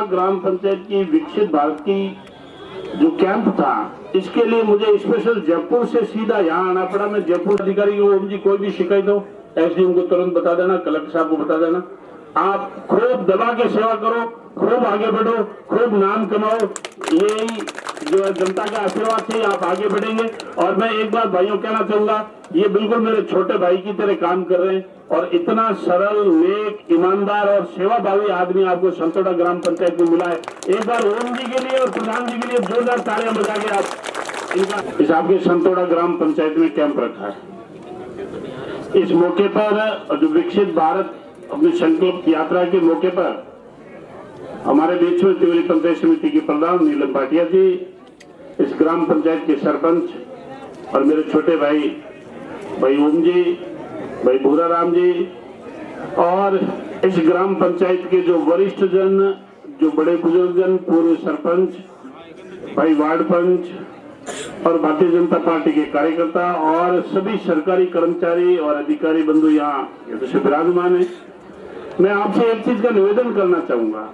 ग्राम पंचायत की विकसित भारत की जो कैंप था, इसके लिए मुझे स्पेशल जयपुर से सीधा यहाँ आना पड़ा। मैं जयपुर अधिकारी को, ओम जी कोई भी शिकायत हो एसडीएम को तुरंत बता देना, कलेक्टर साहब को बता देना। आप खूब दबा के सेवा करो, खूब आगे बढ़ो, खूब नाम कमाओ, यही जो है जनता का आशीर्वाद से आप आगे बढ़ेंगे। और मैं एक बात भाइयों कहना चाहूंगा, ये बिल्कुल मेरे छोटे भाई की तरह काम कर रहे हैं और इतना सरल, नेक, ईमानदार और सेवाभावी आदमी आपको संतोड़ा ग्राम पंचायत में मिला है। एक बार ओम जी के लिए और प्रधान जी के लिए जोरदार तालियां बजा के आप इनका इस आपके संतोड़ा ग्राम पंचायत में कैंप रखा है। इस मौके पर जो विकसित भारत अपनी संकल्प यात्रा के मौके पर हमारे बीच में तिवरी पंचायत समिति के प्रधान नीलम भाटिया जी, इस ग्राम पंचायत के सरपंच और मेरे छोटे भाई ओम जी, भाई भूरा राम जी और इस ग्राम पंचायत के जो वरिष्ठ जन, जो बड़े बुजुर्ग जन, पूर्व सरपंच, भाई वार्ड पंच और भारतीय जनता पार्टी के कार्यकर्ता और सभी सरकारी कर्मचारी और अधिकारी बंधु यहाँ विराजमान है। मैं आपसे एक चीज का निवेदन करना चाहूंगा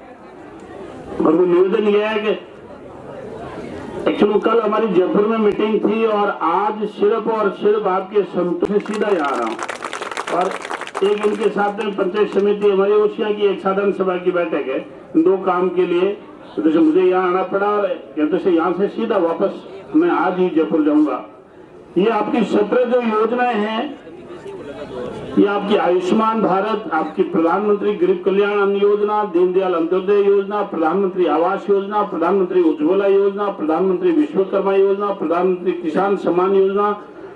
और वो निवेदन यह है कि एक्चुअली कल हमारी जयपुर में मीटिंग थी और आज सिर्फ और सिर्फ आपके संतों से सीधा यहाँ आ रहा हूँ और एक इनके साथ में पंचायत समिति हमारी ओसिया की एक साधारण सभा की बैठक है, दो काम के लिए जैसे मुझे यहाँ आना पड़ा और जैसे यहाँ से सीधा वापस मैं आज ही जयपुर जाऊंगा। ये आपकी 17 जो योजनाएं हैं, ये आपकी आयुष्मान भारत, आपकी प्रधानमंत्री गरीब कल्याण अन्न योजना, दीनदयाल अंत्योदय योजना, प्रधानमंत्री आवास योजना, प्रधानमंत्री उज्ज्वला योजना, प्रधानमंत्री विश्वकर्मा योजना, प्रधानमंत्री किसान सम्मान योजना,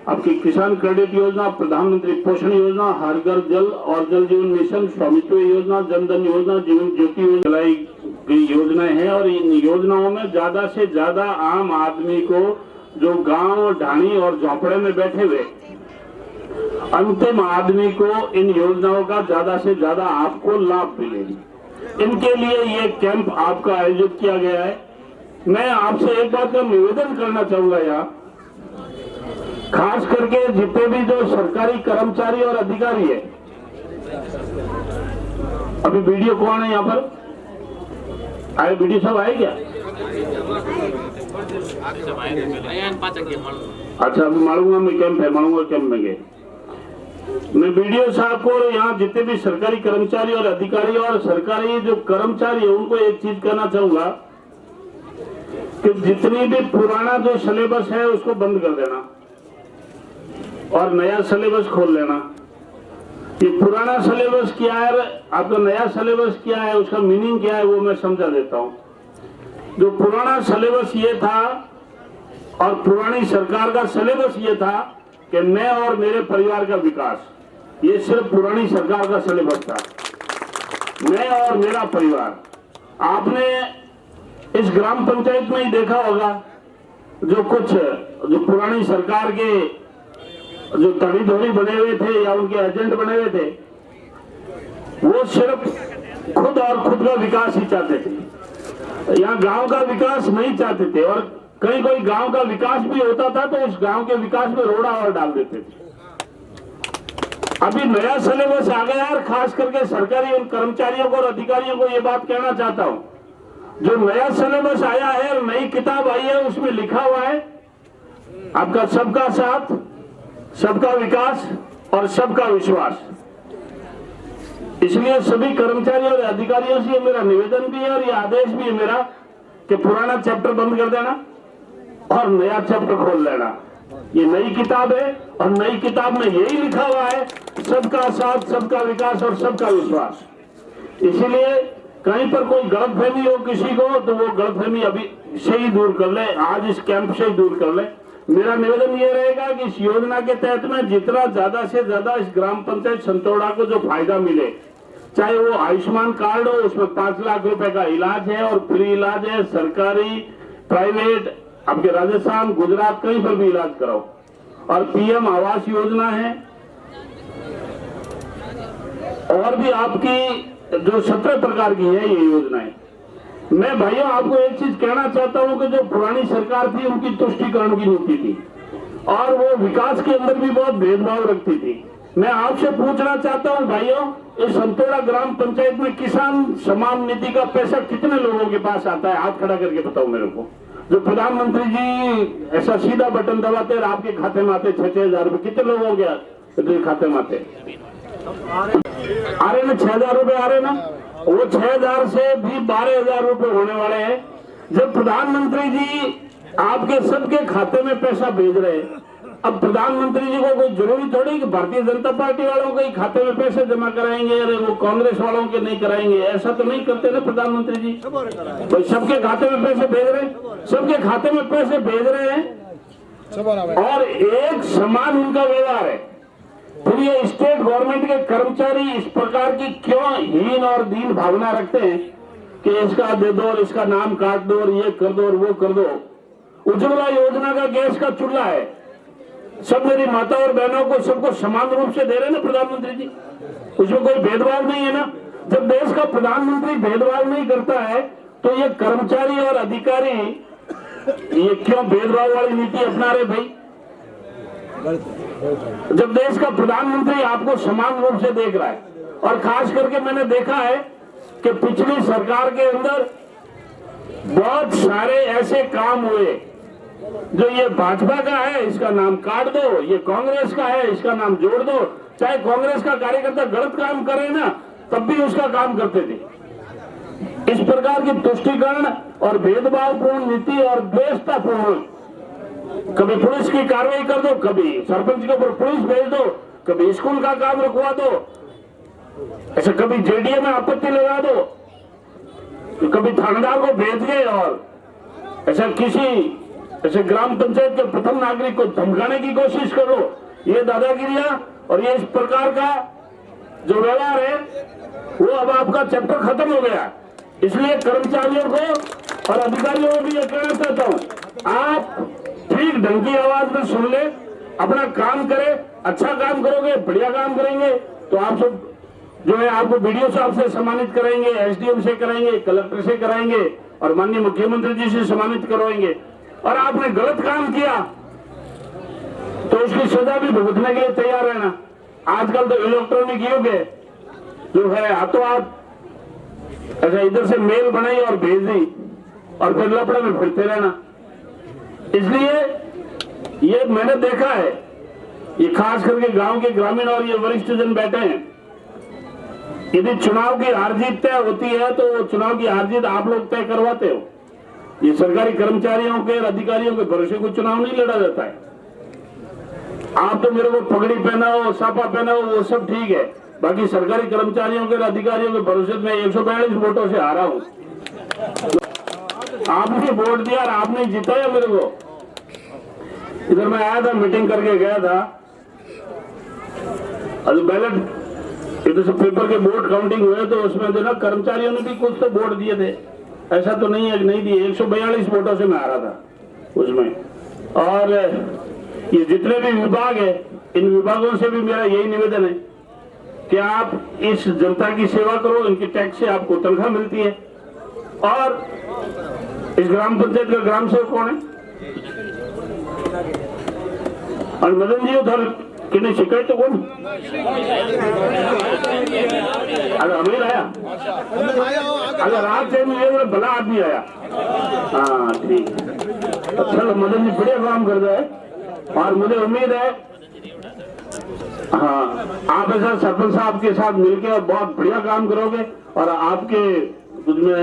आपकी किसान क्रेडिट योजना, प्रधानमंत्री पोषण योजना, हर घर जल और जल जीवन मिशन, स्वामित्व योजना, जन धन योजना, जीवन ज्योति योजना चलाई गई योजनाएं हैं। और इन योजनाओं में ज्यादा से ज्यादा आम आदमी को, जो गांव ढाणी और झोपड़े में बैठे हुए अंतिम आदमी को इन योजनाओं का ज्यादा से ज्यादा आपको लाभ मिलेगी। इनके लिए ये कैंप आपका आयोजित किया गया है। मैं आपसे एक बात का निवेदन करना चाहूंगा यहाँ, खास करके जितने भी जो सरकारी कर्मचारी और अधिकारी है, अभी वीडियो कौन है यहाँ पर आए? वीडियो सब आए क्या? अच्छा, अभी मालूंगा मैं कैंप है, मालूंगा कैंप में गए मैं वीडियो साहब को और यहाँ जितने भी सरकारी कर्मचारी और अधिकारी और सरकारी जो कर्मचारी है उनको एक चीज कहना चाहूंगा कि जितनी भी पुराना जो सिलेबस है उसको बंद कर देना और नया सिलेबस खोल लेना। ये पुराना सिलेबस क्या है, आपका नया सिलेबस क्या है, उसका मीनिंग क्या है, वो मैं समझा देता हूँ। जो पुराना सिलेबस ये था और पुरानी सरकार का सिलेबस ये था कि मैं और मेरे परिवार का विकास, ये सिर्फ पुरानी सरकार का सिलेबस था, मैं और मेरा परिवार। आपने इस ग्राम पंचायत में ही देखा होगा जो कुछ जो पुरानी सरकार के जो तड़ी धोड़ी बने हुए थे या उनके एजेंट बने हुए थे, वो सिर्फ खुद और खुद का विकास ही चाहते थे, यहाँ गांव का विकास नहीं चाहते थे। और कहीं कोई गांव का विकास भी होता था तो उस गांव के विकास में रोड़ा और डाल देते थे। अभी नया सिलेबस आ गया और खास करके सरकारी और कर्मचारियों को और अधिकारियों को ये बात कहना चाहता हूं, जो नया सिलेबस आया है और नई किताब आई है उसमें लिखा हुआ है आपका सबका साथ, सबका विकास और सबका विश्वास। इसलिए सभी कर्मचारियों और अधिकारियों से मेरा निवेदन भी है और ये आदेश भी है मेरा कि पुराना चैप्टर बंद कर देना और नया चैप्टर खोल लेना। ये नई किताब है और नई किताब में यही लिखा हुआ है, सबका साथ, सबका विकास और सबका विश्वास। इसीलिए कहीं पर कोई गलतफहमी हो किसी को तो वो गलतफहमी अभी से ही दूर कर ले, आज इस कैंप से ही दूर कर ले। मेरा निवेदन ये रहेगा कि इस योजना के तहत में जितना ज्यादा से ज्यादा इस ग्राम पंचायत संतोड़ा को जो फायदा मिले, चाहे वो आयुष्मान कार्ड हो, उसमें 5 लाख रुपए का इलाज है और फ्री इलाज है, सरकारी प्राइवेट आपके राजस्थान गुजरात कहीं पर भी इलाज कराओ, और पीएम आवास योजना है और भी आपकी जो 17 प्रकार की है ये योजनाएं। मैं भाइयों आपको एक चीज कहना चाहता हूं कि जो पुरानी सरकार थी उनकी तुष्टीकरण की नीति थी और वो विकास के अंदर भी बहुत भेदभाव रखती थी। मैं आपसे पूछना चाहता हूं भाइयों, इस संतोड़ा ग्राम पंचायत में किसान सम्मान निधि का पैसा कितने लोगों के पास आता है? हाथ खड़ा करके बताओ मेरे को। जो प्रधानमंत्री जी ऐसा सीधा बटन दबाते और आपके खाते में आते 6,000 रुपए, कितने लोगों के खाते में आते? आ रहे ना 6,000 रुपए आ रहे ना? वो 6,000 से भी 12,000 रुपए होने वाले हैं। जब प्रधानमंत्री जी आपके सबके खाते में पैसा भेज रहे हैं, अब प्रधानमंत्री जी को कोई जरूरी थोड़ी कि भारतीय जनता पार्टी वालों के खाते में पैसे जमा कराएंगे, अरे वो कांग्रेस वालों के नहीं कराएंगे, ऐसा तो नहीं करते ना प्रधानमंत्री जी। भाई सबके खाते में पैसे भेज रहे हैं, सबके खाते में पैसे भेज रहे हैं और एक समान उनका व्यवहार है। फिर ये स्टेट गवर्नमेंट के कर्मचारी इस प्रकार की क्यों हीन और दीन भावना रखते हैं कि इसका दे दो और इसका नाम काट दो और ये कर दो और वो कर दो। उज्ज्वला योजना का गैस का चूल्हा है, सब मेरी माता और बहनों को सबको समान रूप से दे रहे ना प्रधानमंत्री जी, उसमें कोई भेदभाव नहीं है ना। जब देश का प्रधानमंत्री भेदभाव नहीं करता है तो ये कर्मचारी और अधिकारी ये क्यों भेदभाव वाली नीति अपना रहे भाई? जब देश का प्रधानमंत्री आपको समान रूप से देख रहा है, और खास करके मैंने देखा है कि पिछली सरकार के अंदर बहुत सारे ऐसे काम हुए जो ये भाजपा का है इसका नाम काट दो, ये कांग्रेस का है इसका नाम जोड़ दो। चाहे कांग्रेस का कार्यकर्ता गलत काम करे ना तब भी उसका काम करते थे। इस प्रकार की तुष्टीकरण और भेदभावपूर्ण नीति और द्वेषतापूर्ण, कभी पुलिस की कार्रवाई कर दो, कभी सरपंच के ऊपर पुलिस भेज दो, कभी स्कूल का काम रुकवा दो, ऐसे कभी जेडीए में आपत्ति लगा दो, कभी थानेदार को भेज गए और ऐसा किसी ऐसे ग्राम पंचायत के प्रथम नागरिक को धमकाने की कोशिश करो। ये दादागिरियां और ये इस प्रकार का जो व्यवहार है वो अब आपका चैप्टर खत्म हो गया। इसलिए कर्मचारियों को और अधिकारियों को भी ये कहना चाहता हूं, आप ठीक ढंग की आवाज में सुन ले, अपना काम करें, अच्छा काम करोगे, बढ़िया काम करेंगे तो आप सब जो है आपको वीडियो साहब से सम्मानित करेंगे, एसडीएम से कराएंगे, कलेक्टर से कराएंगे और माननीय मुख्यमंत्री जी से सम्मानित करवाएंगे। और आपने गलत काम किया तो उसकी सजा भी भुगतने के लिए तैयार रहना। आजकल तो इलेक्ट्रॉनिक युग है, जो है हाथों हाथ ऐसा इधर से मेल बनाई और भेज दी और फिर लफड़े में फिरते रहना। इसलिए ये मैंने देखा है, ये खास करके गांव के ग्रामीण और ये वरिष्ठ जन बैठे हैं, यदि चुनाव की हार जीत तय होती है तो चुनाव की हार जीत आप लोग तय करवाते हो। ये सरकारी कर्मचारियों के अधिकारियों के भरोसे को चुनाव नहीं लड़ा जाता है। आप तो मेरे को पगड़ी पहनाओ, साफा पहनाओ, वो सब ठीक है, बाकी सरकारी कर्मचारियों के अधिकारियों के भरोसे में 142 वोटों से हारा हूं। आपने वोट दिया और आपने जिताया मेरे को। इधर मैं आया था, मीटिंग करके गया था, बैलेट इधर से पेपर के वोट काउंटिंग हुए तो उसमें जो ना कर्मचारियों ने भी कुछ तो वोट दिए थे, ऐसा तो नहीं है कि नहीं दिए। 142 वोटों से मैं हारा था उसमें। और ये जितने भी विभाग है, इन विभागों से भी मेरा यही निवेदन है कि आप इस जनता की सेवा करो, इनकी टैक्स से आपको तनख्वाह मिलती है। और इस ग्राम पंचायत का ग्राम सेवक कौन है? और मदन जी उधर किन्हें शिकायत तो कौन? अगर अमीर आया, अगर रात से मुझे भला आदमी आया, हाँ ठीक, अच्छा मदन जी बढ़िया काम कर रहा है और मुझे उम्मीद है हाँ आप ऐसा सरपंच साहब के साथ मिलकर बहुत बढ़िया काम करोगे। और आपके कुछ में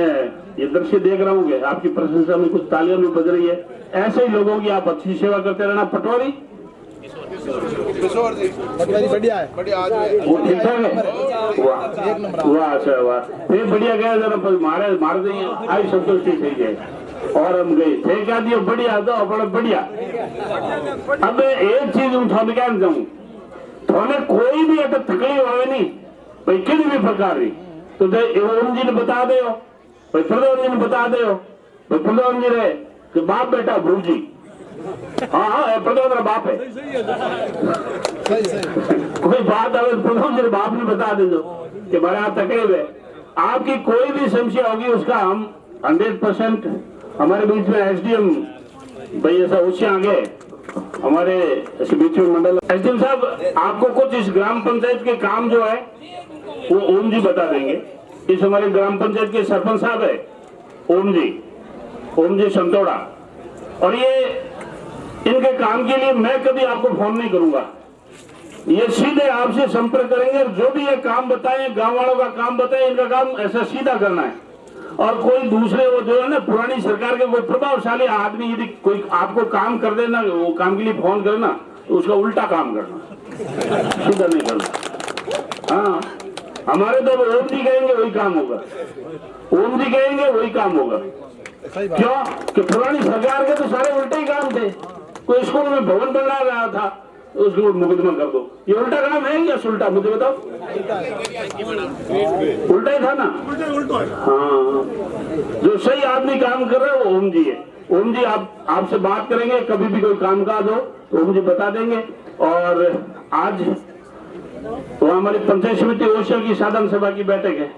ये दृश्य देख रहा हूँ, आपकी प्रशंसा में कुछ तालियां भी बज रही है। ऐसे ही लोगों की आप अच्छी सेवा करते रहना। पटवारी बढ़िया है, बढ़िया आज वो ठीक ठाक है, वाह अच्छा वाह, फिर बढ़िया गया जरा मार देंगे, आई संतुष्टि ठीक है और हम गए थे क्या दियो बढ़िया दो बड़ा बढ़िया। अब एक चीज हूँ थोड़े क्या जाऊँ, थोड़े कोई भी अगर तकलीफ हो नहीं भाई किसी भी प्रकार की तो ओम जी ने बता दे भाई, प्रधान जी ने बता दे भाई, प्रधान जी रहे कि बाप बेटा भूल जी, हाँ हाँ प्रधान बाप है, कोई बात अगर प्रधान जी बाप ने बता दे दो कि बड़ा तकलीफ है, आपकी कोई भी समस्या होगी उसका हम 100% हमारे बीच में एसडीएम भाई ऐसा उससे आगे हमारे इस बीच में मंडल एसडीएम साहब, आपको कुछ इस ग्राम पंचायत के काम जो है वो ओम जी बता देंगे। इस हमारे ग्राम पंचायत के सरपंच साहब है ओम जी संतोड़ा, और ये इनके काम के लिए मैं कभी आपको फोन नहीं करूंगा, ये सीधे आपसे संपर्क करेंगे। जो भी ये काम बताएं, गांव वालों का काम बताएं, इनका काम ऐसा सीधा करना है। और कोई दूसरे वो जो है ना पुरानी सरकार के कोई प्रभावशाली आदमी यदि कोई आपको काम कर देना, वो काम के लिए फोन करना, तो उसका उल्टा काम करना, सीधा नहीं करना। हाँ, हमारे तो ओम जी कहेंगे वही काम होगा, ओम जी कहेंगे वही काम होगा। क्यों कि पुरानी सरकार के तो सारे उल्टे ही काम थे। कोई स्कूल में भवन बना रहा था तो उसको मुकदमा कर दो, ये उल्टा काम है या सुल्टा, मुझे बताओ। उल्टा ही था ना। हाँ, जो सही आदमी काम कर रहा है वो ओम जी है। ओम जी आपसे बात करेंगे, कभी भी कोई काम काज हो तो ओम जी बता देंगे। और आज वो हमारी पंचायत समिति ओसिया की साधारण सभा की बैठक है,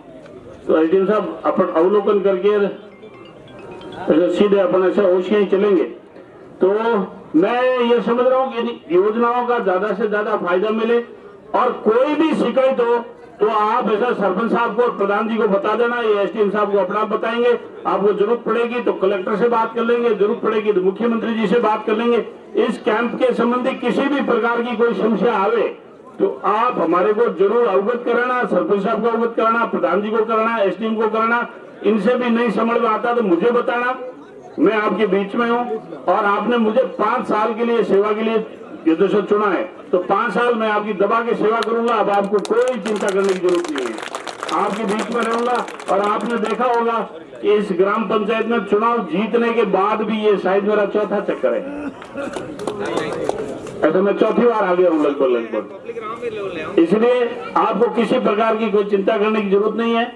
तो एसडीएम साहब अपन अवलोकन करके सीधे अपन ऐसा ओसिया ही चलेंगे। तो मैं ये समझ रहा हूँ कि योजनाओं का ज्यादा से ज्यादा फायदा मिले, और कोई भी शिकायत हो तो आप ऐसा सरपंच साहब को और प्रधान जी को बता देना, ये एसडीएम साहब को अपना बताएंगे। आपको जरूरत पड़ेगी तो कलेक्टर से बात कर लेंगे, जरूरत पड़ेगी तो मुख्यमंत्री जी से बात कर लेंगे। इस कैंप के संबंधी किसी भी प्रकार की कोई समस्या आवे तो आप हमारे को जरूर अवगत कराना, सरपंच साहब को अवगत कराना, प्रधान जी को कराना, एसडीएम को कराना। इनसे भी नहीं समझ में आता तो मुझे बताना, मैं आपके बीच में हूँ। और आपने मुझे 5 साल के लिए सेवा के लिए यदि चुना है तो 5 साल मैं आपकी दबा के सेवा करूंगा। अब आपको कोई चिंता करने की जरूरत नहीं है, आपके बीच में रहूंगा। और आपने देखा होगा कि इस ग्राम पंचायत में चुनाव जीतने के बाद भी ये शायद मेरा चौथा चक्कर है, ऐसा मैं चौथी बार आ गया हूँ लगभग। इसलिए आपको किसी प्रकार की कोई चिंता करने की जरूरत नहीं है।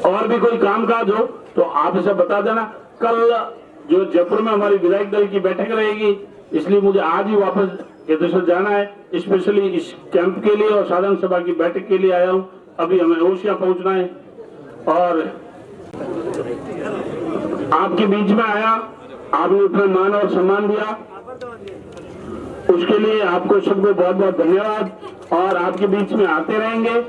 और भी कोई कामकाज हो तो आप इसे बता देना। कल जो जयपुर में हमारी विधायक दल की बैठक रहेगी, इसलिए मुझे आज ही वापस केदारेश्वर जाना है, स्पेशली इस कैंप के लिए और साधारण सभा की बैठक के लिए आया हूं। अभी हमें ओसिया पहुंचना है और आपके बीच में आया, आपने उतना मान और सम्मान दिया, उसके लिए आपको सबको बहुत बहुत धन्यवाद। और आपके बीच में आते रहेंगे।